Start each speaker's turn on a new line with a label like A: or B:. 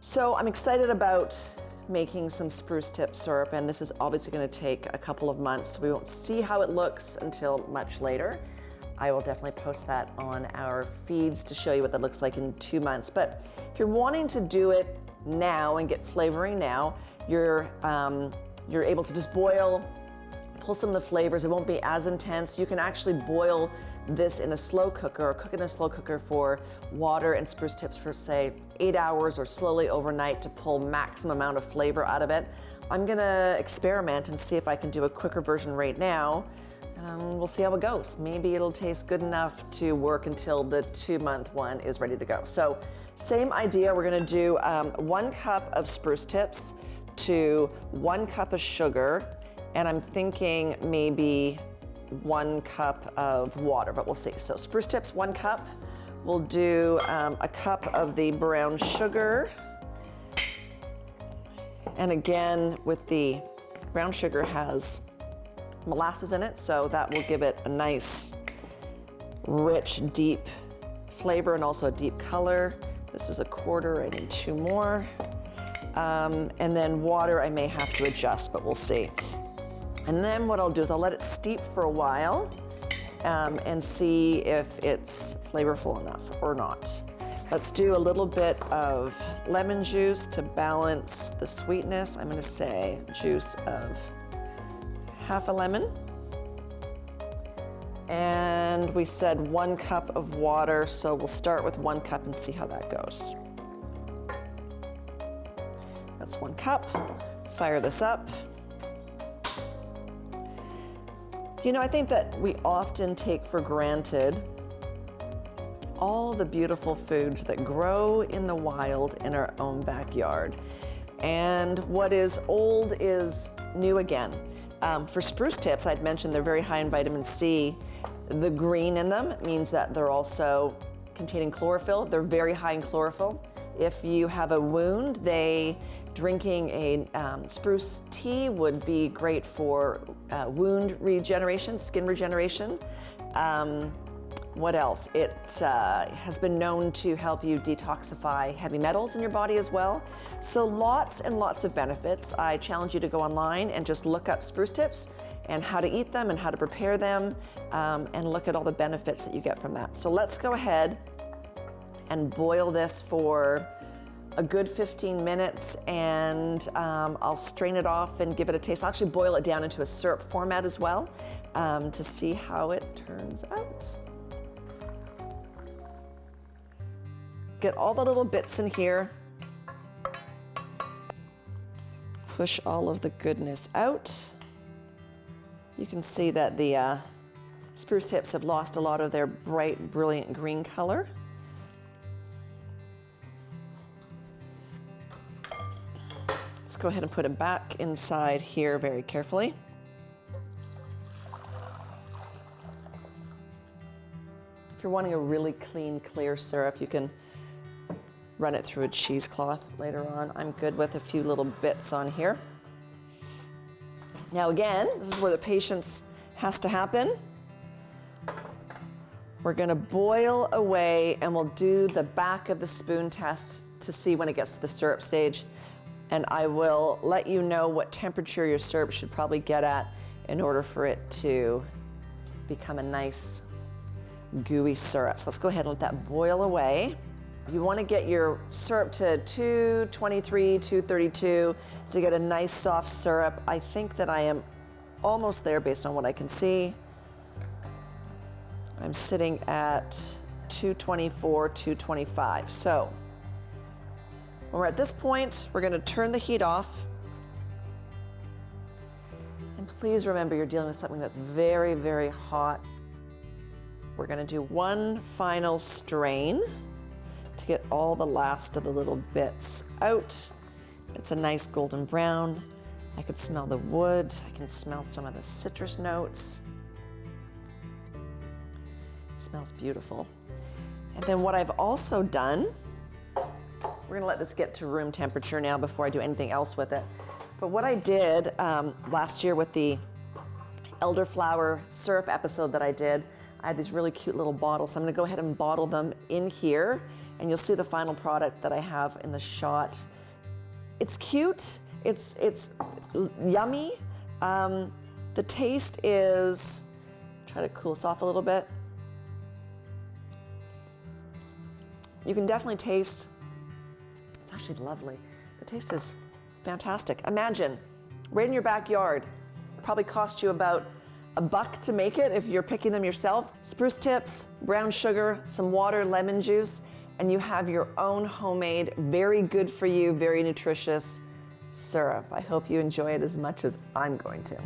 A: So I'm excited about making some spruce tip syrup, and this is obviously going to take a couple of months, so we won't see how it looks until much later. I will definitely post that on our feeds to show you what that looks like in 2 months. But if you're wanting to do it now and get flavoring now, you're able to just pull some of the flavors. It won't be as intense. You can actually boil this in a slow cooker or cook in a slow cooker for water and spruce tips for say 8 hours or slowly overnight to pull maximum amount of flavor out of it. I'm gonna experiment and see if I can do a quicker version right now. We'll see how it goes. Maybe it'll taste good enough to work until the 2-month one is ready to go. So same idea, we're gonna do 1 cup of spruce tips to 1 cup of sugar, and I'm thinking maybe 1 cup of water, but we'll see. So spruce tips, 1 cup. We'll do a cup of the brown sugar. And again, with the brown sugar has molasses in it, so that will give it a nice, rich, deep flavor and also a deep color. This is 1/4, I need 2 more. And then water I may have to adjust, but we'll see. And then what I'll do is I'll let it steep for a while and see if it's flavorful enough or not. Let's do a little bit of lemon juice to balance the sweetness. I'm gonna say juice of half a lemon. And we said 1 cup of water, so we'll start with 1 cup and see how that goes. That's 1 cup. Fire this up. You know, I think that we often take for granted all the beautiful foods that grow in the wild in our own backyard. And what is old is new again. For spruce tips, I'd mentioned they're very high in vitamin C. The green in them means that they're also containing chlorophyll. They're very high in chlorophyll. If you have a wound, drinking a spruce tea would be great for wound regeneration, skin regeneration. What else? It has been known to help you detoxify heavy metals in your body as well. So lots and lots of benefits. I challenge you to go online and just look up spruce tips and how to eat them and how to prepare them, and look at all the benefits that you get from that. So let's go ahead and boil this for a good 15 minutes, and I'll strain it off and give it a taste. I'll actually boil it down into a syrup format as well, to see how it turns out. Get all the little bits in here. Push all of the goodness out. You can see that the spruce tips have lost a lot of their bright, brilliant green color. Let's go ahead and put them back inside here very carefully. If you're wanting a really clean, clear syrup, you can run it through a cheesecloth later on. I'm good with a few little bits on here. Now again, this is where the patience has to happen. We're gonna boil away and we'll do the back of the spoon test to see when it gets to the syrup stage. And I will let you know what temperature your syrup should probably get at in order for it to become a nice gooey syrup. So let's go ahead and let that boil away. You want to get your syrup to 223, 232 to get a nice soft syrup. I think that I am almost there based on what I can see. I'm sitting at 224, 225. So when we're at this point, we're going to turn the heat off. And please remember, you're dealing with something that's very, very hot. We're going to do one final strain to get all the last of the little bits out. It's a nice golden brown. I could smell the wood. I can smell some of the citrus notes. It smells beautiful. And then what I've also done, we're gonna let this get to room temperature now before I do anything else with it. But what I did last year with the elderflower syrup episode that I did, I had these really cute little bottles. So I'm gonna go ahead and bottle them in here, and you'll see the final product that I have in the shot It's cute, it's yummy. The taste is, try to cool this off a little bit. You can definitely taste, it's actually lovely. The taste is fantastic. Imagine, right in your backyard, probably cost you about $1 to make it if you're picking them yourself. Spruce tips, brown sugar, some water, lemon juice, and you have your own homemade, very good for you, very nutritious syrup. I hope you enjoy it as much as I'm going to.